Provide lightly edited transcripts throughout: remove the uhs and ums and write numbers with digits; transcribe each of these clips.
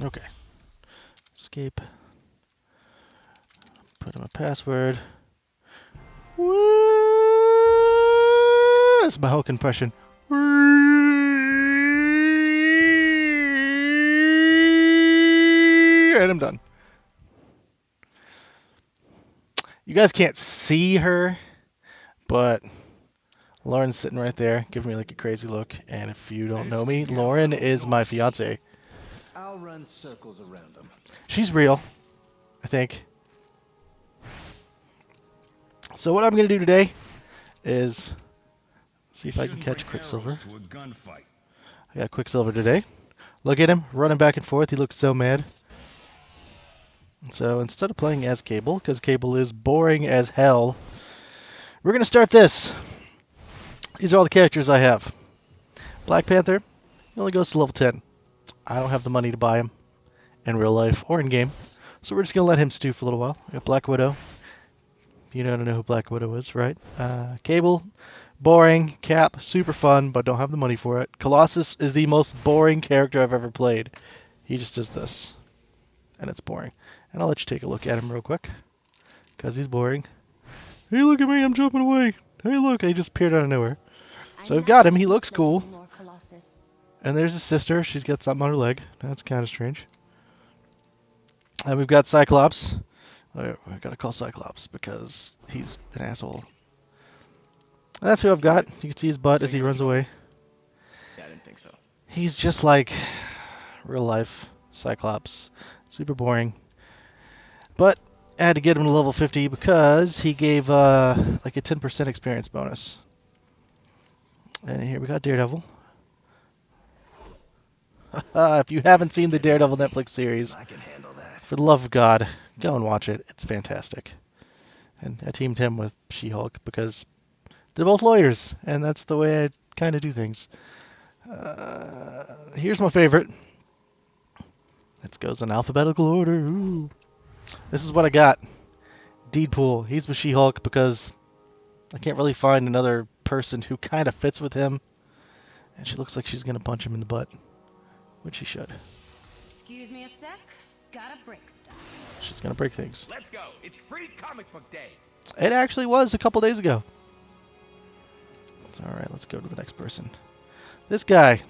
Okay. Escape. Put in a password. Woo! That's my Hulk impression. And I'm done. You guys can't see her, but Lauren's sitting right there, giving me like a crazy look. And if you don't know me, Lauren is my fiance. I'll run circles around them. She's real, I think. So what I'm going to do today is see if I can catch Quicksilver. I got Quicksilver today. Look at him, running back and forth. He looks so mad. So instead of playing as Cable, because Cable is boring as hell, we're going to start this. These are all the characters I have. Black Panther, he only goes to level 10. I don't have the money to buy him in real life or in game. So we're just going to let him stew for a little while. I got Black Widow. You don't know who Black Widow is, right? Cable, boring. Cap, super fun, but don't have the money for it. Colossus is the most boring character I've ever played. He just does this. And it's boring. And I'll let you take a look at him real quick. Because he's boring. Hey, look at me, I'm jumping away. Hey, look, I just appeared out of nowhere. So I've got him, he looks cool. And there's his sister, she's got something on her leg. That's kind of strange. And we've got Cyclops. I gotta call Cyclops because he's an asshole. And that's who I've got. You can see his butt as he runs away. Yeah, I didn't think so. He's just like real life Cyclops. Super boring. But I had to get him to level 50 because he gave like a 10% experience bonus. And here we got Daredevil. If you haven't seen the Daredevil Netflix series, I can handle that. for the love of God, go and watch it. It's fantastic. And I teamed him with She-Hulk because they're both lawyers, and that's the way I kind of do things. Here's my favorite. It goes in alphabetical order. Ooh. This is what I got. Deadpool. He's with She-Hulk because I can't really find another person who kind of fits with him. And she looks like she's going to punch him in the butt. Which she should. Excuse me a sec. Gotta break stuff. She's going to break things. Let's go. It's free comic book day. It actually was a couple days ago. Alright, let's go to the next person. This guy.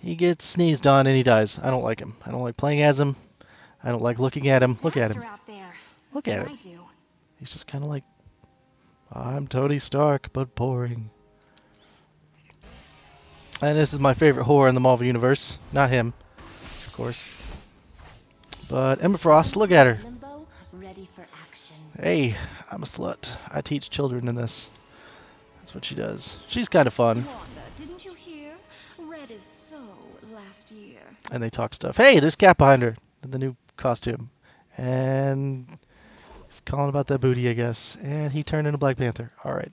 He gets sneezed on and he dies. I don't like him. I don't like playing as him. I don't like looking at him. Look at him. Look at him. He's just kind of like, I'm Tony Stark, but boring. And this is my favorite whore in the Marvel Universe. Not him, of course. But Emma Frost, look at her. Hey, I'm a slut. I teach children in this. That's what she does. She's kind of fun. Wanda, didn't you hear? Red is so last year. And they talk stuff. Hey, there's Cap behind her. The new costume. And he's calling about that booty, I guess. And he turned into Black Panther. Alright.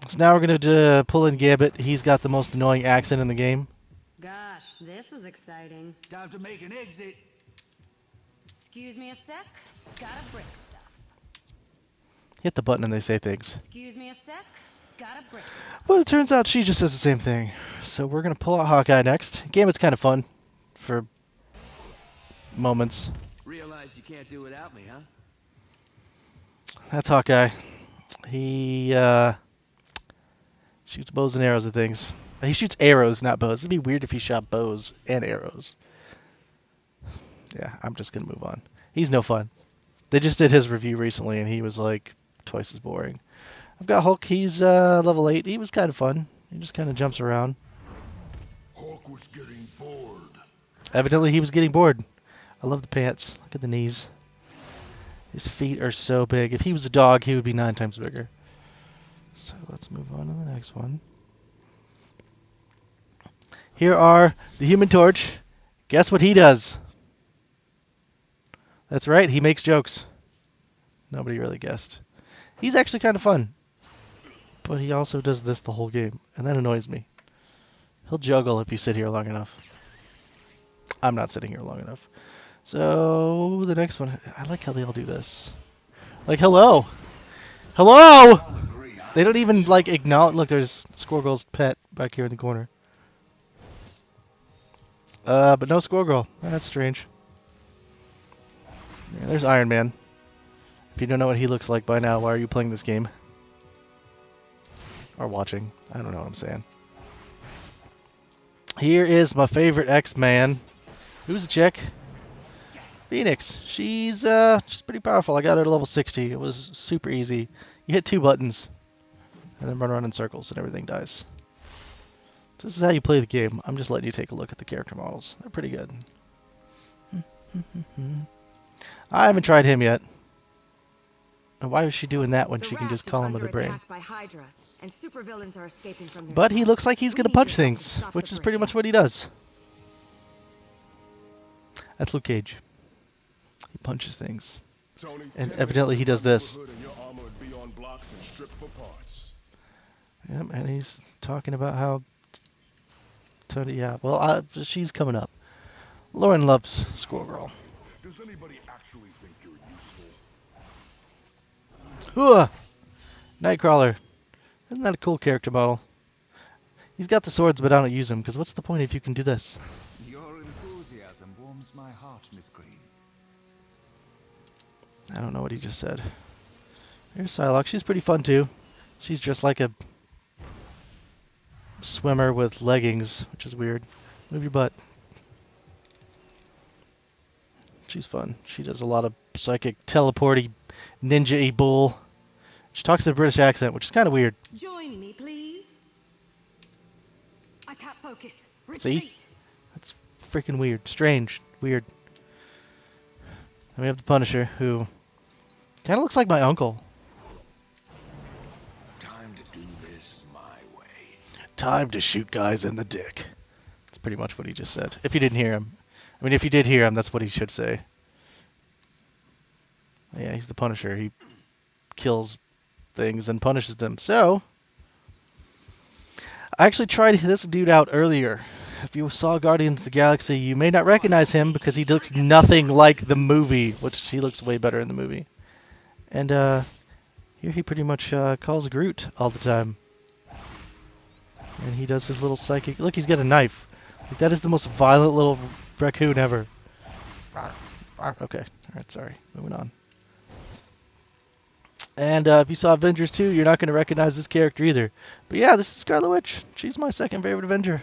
So now we're going to pull in Gambit. He's got the most annoying accent in the game. Gosh, this is exciting. Time to make an exit. Excuse me a sec. Gotta break stuff. Hit the button and they say things. Excuse me a sec. Gotta break stuff. But it turns out she just says the same thing. So we're going to pull out Hawkeye next. Gambit's kind of fun for moments. Realized you can't do without me, huh? That's Hawkeye. He shoots bows and arrows at things. He shoots arrows, not bows. It'd be weird if he shot bows and arrows. Yeah, I'm just going to move on. He's no fun. They just did his review recently, and he was like twice as boring. I've got Hulk. He's level 8. He was kind of fun. He just kind of jumps around. Hulk was getting bored. Evidently, he was getting bored. I love the pants. Look at the knees. His feet are so big. If he was a dog, he would be 9 times bigger. So let's move on to the next one. Here are the Human Torch. Guess what he does? That's right, he makes jokes. Nobody really guessed. He's actually kind of fun. But he also does this the whole game, and that annoys me. He'll juggle if you sit here long enough. I'm not sitting here long enough. So, the next one. I like how they all do this. Like, hello! Hello! They don't even, like, acknowledge... Look, there's Squirrel's pet back here in the corner. But no Squirrel Girl. That's strange. Yeah, there's Iron Man. If you don't know what he looks like by now, why are you playing this game? Or watching. I don't know what I'm saying. Here is my favorite X-Man. Who's a chick? Phoenix. She's pretty powerful. I got her to level 60. It was super easy. You hit 2 buttons, and then run around in circles, and everything dies. This is how you play the game. I'm just letting you take a look at the character models. They're pretty good. I haven't tried him yet. And why was she doing that when she can just call him with her brain? But he looks like he's going to punch things, which is pretty much what he does. That's Luke Cage. He punches things. And evidently he does this. Yep, and he's talking about how... Tony, yeah, well, she's coming up. Lauren loves Squirrel Girl. Does anybody actually think you're useful? Hooah! Nightcrawler. Isn't that a cool character model? He's got the swords, but I don't use them, because what's the point if you can do this? Your enthusiasm warms my heart, Miss Green. I don't know what he just said. Here's Psylocke. She's pretty fun, too. She's just like a swimmer with leggings, which is weird. Move your butt. She's fun. She does a lot of psychic, teleporty, ninja-y bull. She talks in a British accent, which is kind of weird. Join me, please. I can't focus. See? Retreat. That's freaking weird. Strange. Weird. And we have the Punisher, who kind of looks like my uncle. Time to do this my way. Time to shoot guys in the dick. That's pretty much what he just said. If you didn't hear him. I mean, if you did hear him, that's what he should say. Yeah, he's the Punisher. He kills things and punishes them. So, I actually tried this dude out earlier. If you saw Guardians of the Galaxy, you may not recognize him because he looks nothing like the movie, which he looks way better in the movie. And here he pretty much calls Groot all the time. And he does his little psychic... Look, he's got a knife. Like, that is the most violent little raccoon ever. Okay, alright, sorry. Moving on. And if you saw Avengers 2, you're not going to recognize this character either. But yeah, this is Scarlet Witch. She's my second favorite Avenger.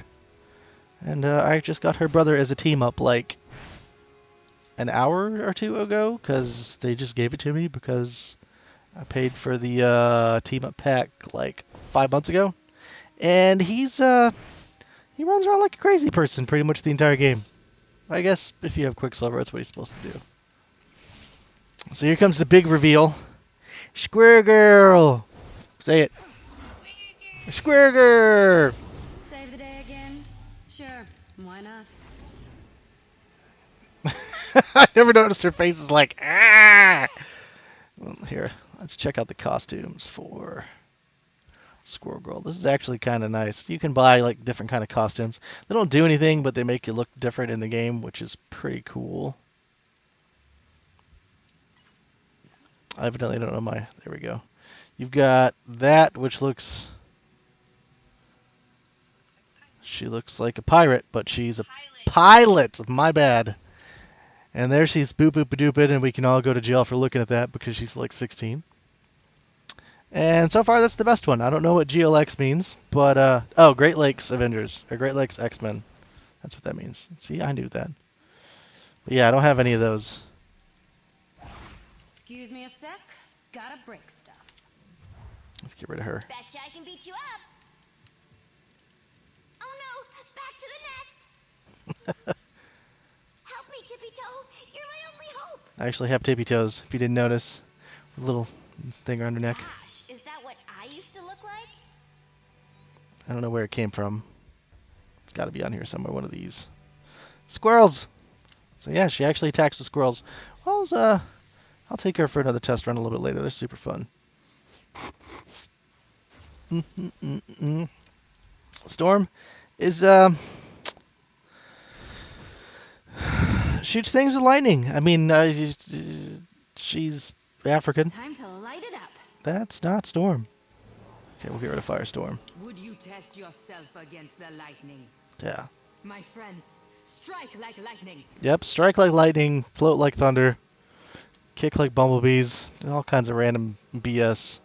And I just got her brother as a team-up like an hour or two ago, because they just gave it to me because I paid for the team-up pack like 5 months ago. And he runs around like a crazy person pretty much the entire game. I guess if you have Quicksilver, that's what he's supposed to do. So here comes the big reveal. Square Girl! Say it. Square Girl! Save the day again? Sure. Why not? I never noticed her face is like, ah! Well, here, let's check out the costumes for Squirrel Girl. This is actually kind of nice. You can buy like different kind of costumes. They don't do anything, but they make you look different in the game, which is pretty cool. I evidently don't know my... There we go. You've got that, which looks... She looks like a pirate, but she's a pilot. My bad. And there she's boop boop dooping, and we can all go to jail for looking at that because she's like 16. And so far, that's the best one. I don't know what GLX means, but oh, Great Lakes Avengers or Great Lakes X-Men. That's what that means. See, I knew that. But yeah, I don't have any of those. Excuse me a sec. Gotta break stuff. Let's get rid of her. Betcha I can beat you up. Oh no! Back to the nest! Help me, Tippy Toe! You're my only hope! I actually have tippy toes, if you didn't notice. A little thing around her neck. Gosh, is that what I used to look like? I don't know where it came from. It's got to be on here somewhere, one of these. Squirrels! So yeah, she actually attacks the squirrels. Well, I'll take her for another test run a little bit later. They're super fun. Storm is shoots things with lightning. I mean, she's African. Time to light it up. That's not Storm. Okay, we'll get rid of Firestorm. Would you test yourself against the lightning? Yeah. My friends, Strike like lightning. Yep, strike like lightning, float like thunder, kick like bumblebees, all kinds of random BS.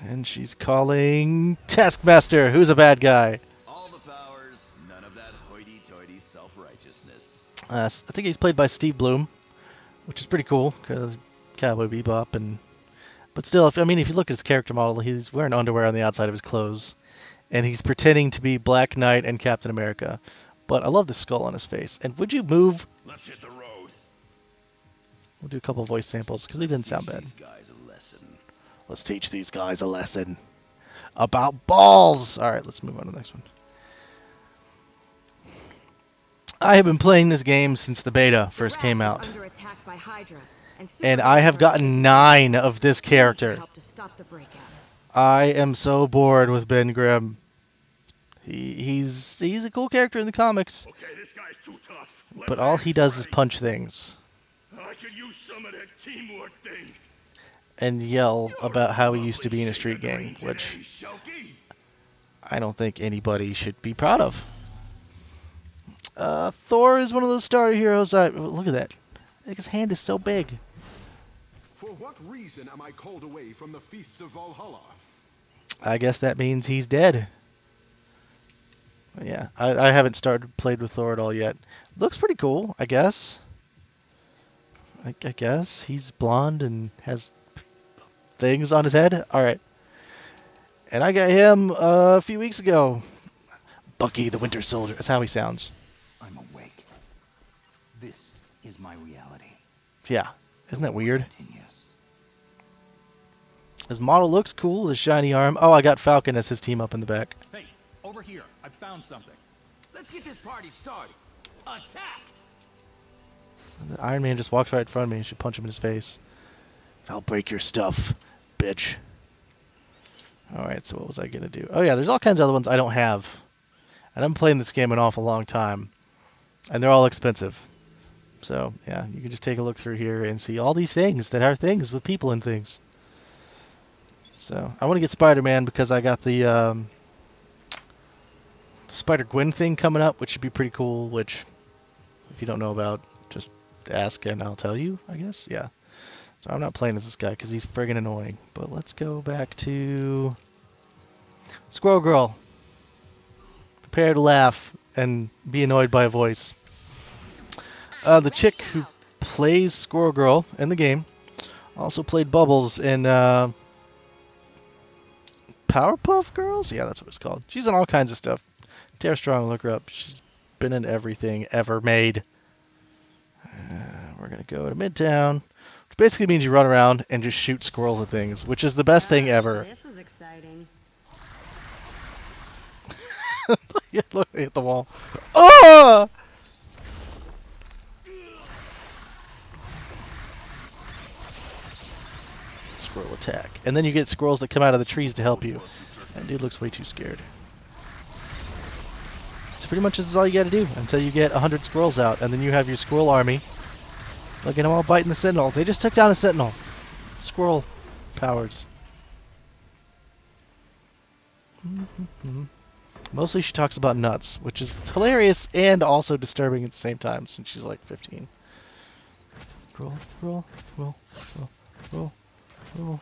And she's calling Taskmaster, who's a bad guy. All the powers, none of that hoity-toity self-righteousness. I think he's played by Steve Bloom, which is pretty cool because Cowboy Bebop. But still, if you look at his character model, he's wearing underwear on the outside of his clothes, and he's pretending to be Black Knight and Captain America. But I love the skull on his face. And would you move? Let's hit the road. We'll do a couple of voice samples because he didn't sound bad. These guys a lesson. Let's teach these guys a lesson about balls. All right, let's move on to the next one. I have been playing this game since the beta first came out, Under attack by Hydra, and I have gotten 9 of this character. help to stop the breakout. I am so bored with Ben Grimm. He's a cool character in the comics, Okay, this guy's too tough. but all he does is punch things I could use some of that teamwork thing. and yell about how he used to be in a street gang, which Hey, Shelky. I don't think anybody should be proud of. Thor is one of those starter heroes. Look at that. His hand is so big. For what reason am I called away from the feasts of Valhalla? I guess that means he's dead. Yeah, I haven't played with Thor at all yet. Looks pretty cool, I guess. I guess he's blonde and has things on his head. All right. And I got him a few weeks ago. Bucky the Winter Soldier. That's how he sounds. I'm awake. This is my reality. Yeah. Isn't that weird? Continues. His model looks cool. His shiny arm. Oh, I got Falcon as his team up in the back. Hey, over here. I found something. Let's get this party started. Attack! The Iron Man just walks right in front of me. You should punch him in his face. I'll break your stuff, bitch. Alright, so what was I going to do? Oh yeah, there's all kinds of other ones I don't have. And I'm playing this game an awful long time. And they're all expensive. So, yeah, you can just take a look through here and see all these things that are things with people and things. So, I want to get Spider-Man because I got the Spider-Gwen thing coming up, which should be pretty cool, which, if you don't know about, just ask and I'll tell you, I guess. Yeah. So I'm not playing as this guy because he's friggin' annoying. But let's go back to Squirrel Girl. Prepare to laugh and be annoyed by a voice. The chick who plays Squirrel Girl in the game also played Bubbles in Powerpuff Girls? Yeah, that's what it's called. She's in all kinds of stuff. Tara Strong, look her up. She's been in everything ever made. We're going to go to Midtown, which basically means you run around and just shoot squirrels at things, which is the best thing ever. This is exciting. Yeah, look, they hit the wall. Oh! Squirrel attack. And then you get squirrels that come out of the trees to help you. That dude looks way too scared. So pretty much this is all you gotta do until you get 100 squirrels out, and then you have your squirrel army. Look at them all biting the sentinel. They just took down a sentinel. Squirrel powers. Mostly she talks about nuts, which is hilarious and also disturbing at the same time since she's like 15. Roll, roll, roll, roll, roll, roll.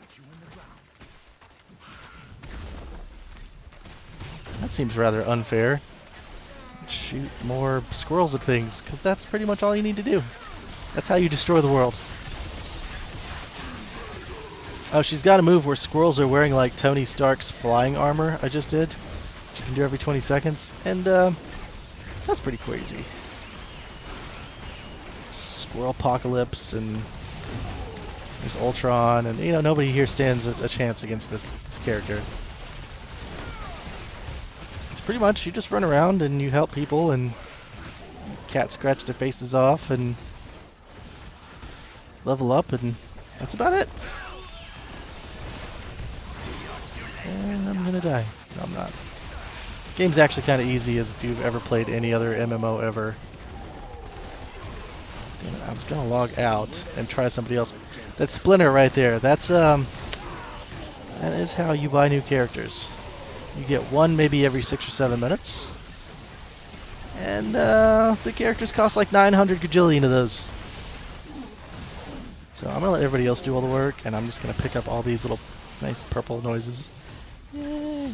That seems rather unfair. Shoot more squirrels at things, because that's pretty much all you need to do. That's how you destroy the world. Oh, she's got a move where squirrels are wearing like Tony Stark's flying armor I just did. Which you can do every 20 seconds. And that's pretty crazy. Squirrel apocalypse, and there's Ultron, and you know, nobody here stands a chance against this character. It's pretty much you just run around and you help people and cat scratch their faces off and level up, and that's about it. And I'm gonna die. No, I'm not. The game's actually kind of easy as if you've ever played any other MMO ever. Damn it, I was gonna log out and try somebody else. That Splinter right there, that's that is how you buy new characters. You get one maybe every 6 or 7 minutes. And the characters cost like 900 gajillion of those. So I'm gonna let everybody else do all the work, and I'm just gonna pick up all these little nice purple noises. Yay!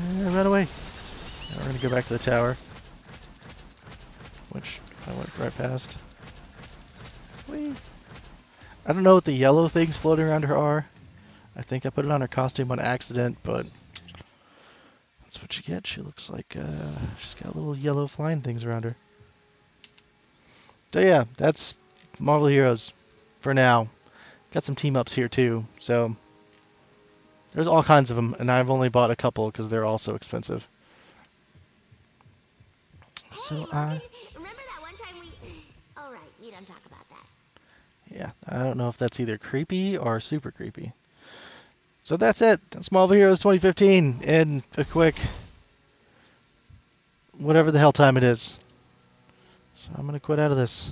And run away. Now we're gonna go back to the tower, which I went right past. Whee! I don't know what the yellow things floating around her are. I think I put it on her costume on accident, but that's what you get. She looks like she's got little yellow flying things around her. So yeah, that's Marvel Heroes for now. Got some team ups here too, so there's all kinds of them, and I've only bought a couple because they're all so expensive. Hey, So Logan, remember that one time we... All right, we don't talk about that. yeah, I don't know if that's either creepy or super creepy. So that's it. That's Marvel Heroes 2015 in a quick whatever the hell time it is. So I'm gonna quit out of this.